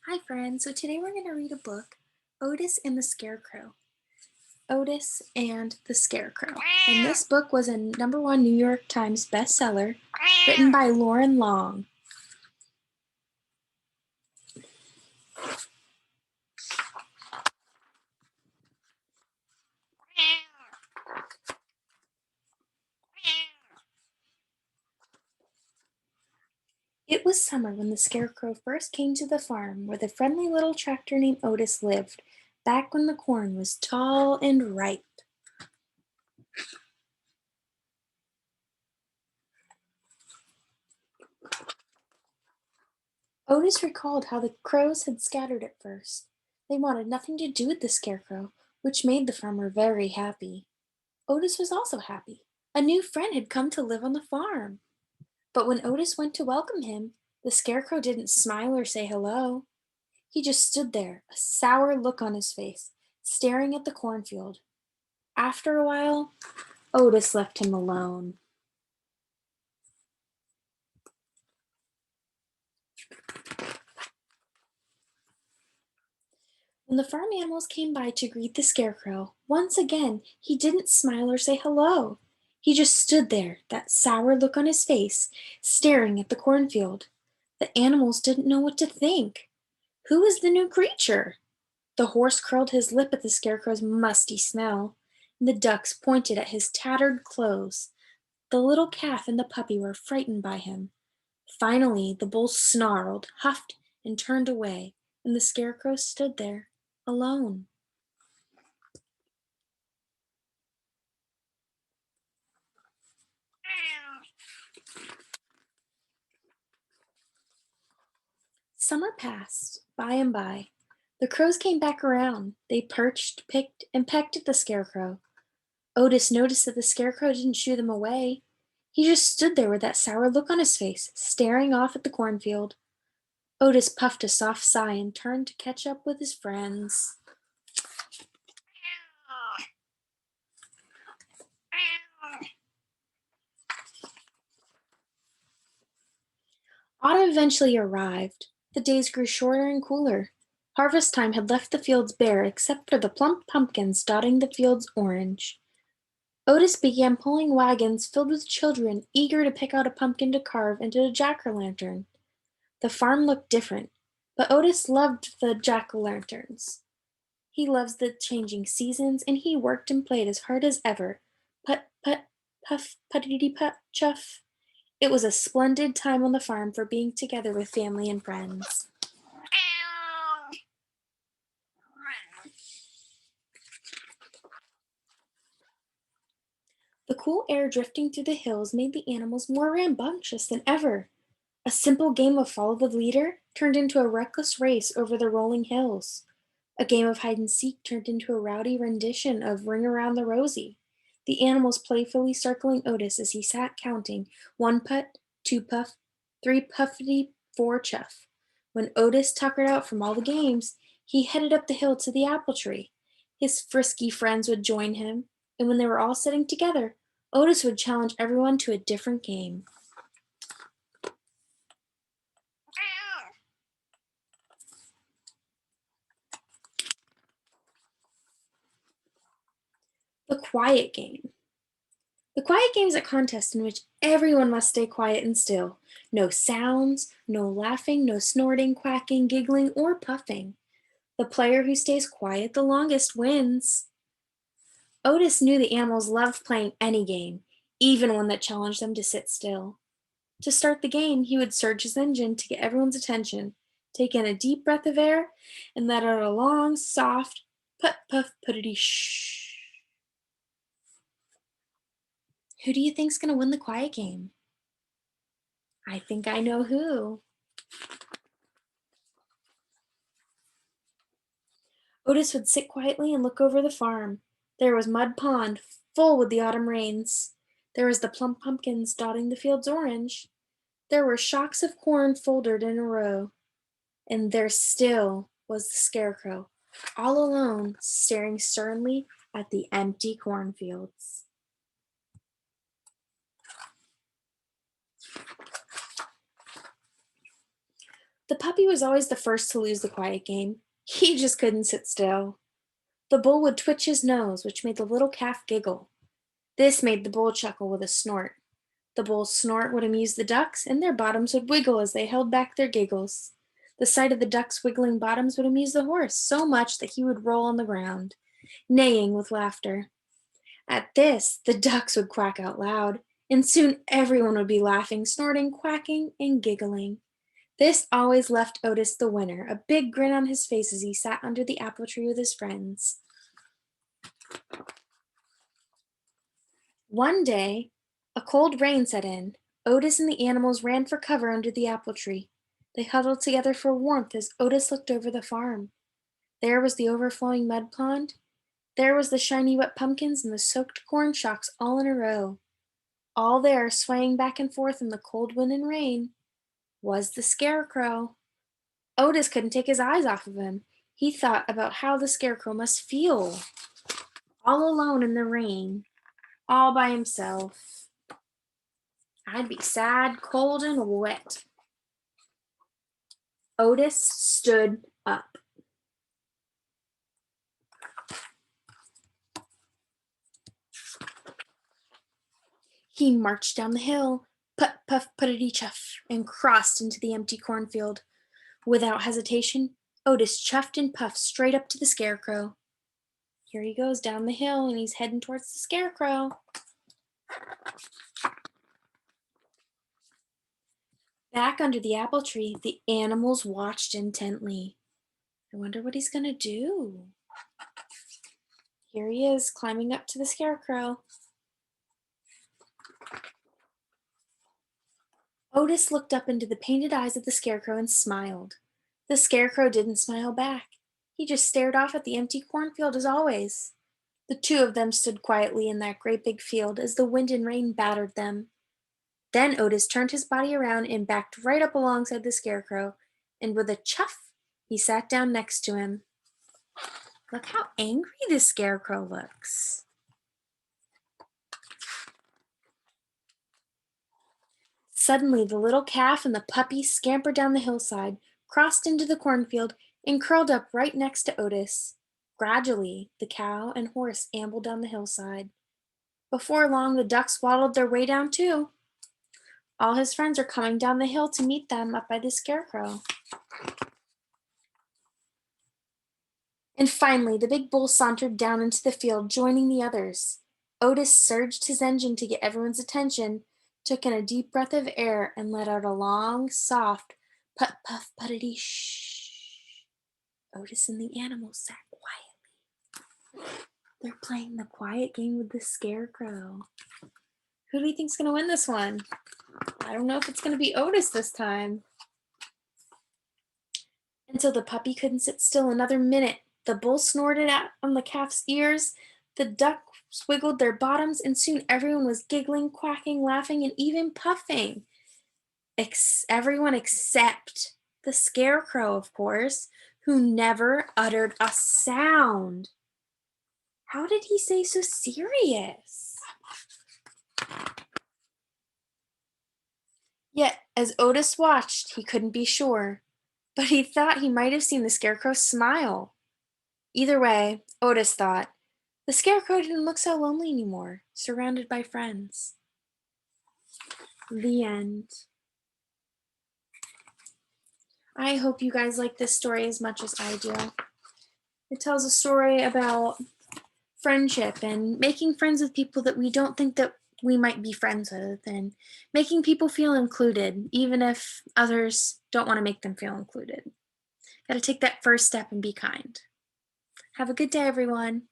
Hi friends, so today we're going to read a book, Otis and the Scarecrow. Otis and the Scarecrow. And this book was a #1 New York Times bestseller written by Loren Long. It was summer when the Scarecrow first came to the farm where the friendly little tractor named Otis lived, back when the corn was tall and ripe. Otis recalled how the crows had scattered at first. They wanted nothing to do with the Scarecrow, which made the farmer very happy. Otis was also happy. A new friend had come to live on the farm. But when Otis went to welcome him, the Scarecrow didn't smile or say hello. He just stood there, a sour look on his face, staring at the cornfield. After a while, Otis left him alone. When the farm animals came by to greet the Scarecrow, once again he didn't smile or say hello. He just stood there, that sour look on his face, staring at the cornfield. The animals didn't know what to think. Who was the new creature? The horse curled his lip at the Scarecrow's musty smell, and the ducks pointed at his tattered clothes. The little calf and the puppy were frightened by him. Finally, the bull snarled, huffed, and turned away, and the Scarecrow stood there, alone. Summer passed, by and by. The crows came back around. They perched, picked, and pecked at the Scarecrow. Otis noticed that the Scarecrow didn't shoo them away. He just stood there with that sour look on his face, staring off at the cornfield. Otis puffed a soft sigh and turned to catch up with his friends. Autumn eventually arrived. The days grew shorter and cooler. Harvest time had left the fields bare except for the plump pumpkins dotting the fields orange. Otis began pulling wagons filled with children eager to pick out a pumpkin to carve into a jack-o'-lantern. The farm looked different, but Otis loved the jack-o'-lanterns. He loves the changing seasons, and he worked and played as hard as ever. Put, put, puff, puttity put, chuff. It was a splendid time on the farm for being together with family and friends. The cool air drifting through the hills made the animals more rambunctious than ever. A simple game of follow the leader turned into a reckless race over the rolling hills. A game of hide and seek turned into a rowdy rendition of Ring Around the Rosie, the animals playfully circling Otis as he sat counting 1 putt, 2 puff, 3 puffity, 4 chuff. When Otis tuckered out from all the games, he headed up the hill to the apple tree. His frisky friends would join him, and when they were all sitting together, Otis would challenge everyone to a different game. The quiet game. The quiet game is a contest in which everyone must stay quiet and still. No sounds, no laughing, no snorting, quacking, giggling, or puffing. The player who stays quiet the longest wins. Otis knew the animals loved playing any game, even one that challenged them to sit still. To start the game, he would surge his engine to get everyone's attention, take in a deep breath of air, and let out a long, soft put puff puttity shh. Who do you think's gonna win the quiet game? I think I know who. Otis would sit quietly and look over the farm. There was Mud Pond, full with the autumn rains. There was the plump pumpkins dotting the fields orange. There were shocks of corn folded in a row. And there still was the Scarecrow, all alone, staring sternly at the empty cornfields. The puppy was always the first to lose the quiet game. He just couldn't sit still. The bull would twitch his nose, which made the little calf giggle. This made the bull chuckle with a snort. The bull's snort would amuse the ducks, and their bottoms would wiggle as they held back their giggles. The sight of the ducks' wiggling bottoms would amuse the horse so much that he would roll on the ground, neighing with laughter. At this, the ducks would quack out loud, and soon everyone would be laughing, snorting, quacking, and giggling. This always left Otis the winner, a big grin on his face as he sat under the apple tree with his friends. One day, a cold rain set in. Otis and the animals ran for cover under the apple tree. They huddled together for warmth as Otis looked over the farm. There was the overflowing mud pond. There was the shiny wet pumpkins and the soaked corn shocks all in a row. All there, swaying back and forth in the cold wind and rain, was the Scarecrow. Otis couldn't take his eyes off of him. He thought about how the Scarecrow must feel, all alone in the rain, all by himself. I'd be sad, cold, and wet. Otis stood up. He marched down the hill, put, puff, puttity, chuff, and crossed into the empty cornfield. Without hesitation, Otis chuffed and puffed straight up to the Scarecrow. Here he goes down the hill, and he's heading towards the Scarecrow. Back under the apple tree, the animals watched intently. I wonder what he's going to do. Here he is, climbing up to the Scarecrow. Otis looked up into the painted eyes of the Scarecrow and smiled. The Scarecrow didn't smile back. He just stared off at the empty cornfield as always. The two of them stood quietly in that great big field as the wind and rain battered them. Then Otis turned his body around and backed right up alongside the Scarecrow, and with a chuff, he sat down next to him. Look how angry the Scarecrow looks. Suddenly, the little calf and the puppy scampered down the hillside, crossed into the cornfield, and curled up right next to Otis. Gradually, the cow and horse ambled down the hillside. Before long, the ducks waddled their way down too. All his friends are coming down the hill to meet them up by the Scarecrow. And finally, the big bull sauntered down into the field, joining the others. Otis surged his engine to get everyone's attention, took in a deep breath of air, and let out a long, soft put, puff, puttity, shh. Otis and the animals sat quietly. They're playing the quiet game with the Scarecrow. Who do you think's going to win this one? I don't know if it's going to be Otis this time. Until the puppy couldn't sit still another minute. The bull snorted out on the calf's ears. The ducks wiggled their bottoms, and soon everyone was giggling, quacking, laughing, and even puffing. Everyone except the Scarecrow, of course, who never uttered a sound. How did he stay so serious? Yet, as Otis watched, he couldn't be sure, but he thought he might have seen the Scarecrow smile. Either way, Otis thought, the Scarecrow didn't look so lonely anymore, surrounded by friends. The end. I hope you guys like this story as much as I do. It tells a story about friendship and making friends with people that we don't think that we might be friends with, and making people feel included, even if others don't want to make them feel included. Got to take that first step and be kind. Have a good day, everyone.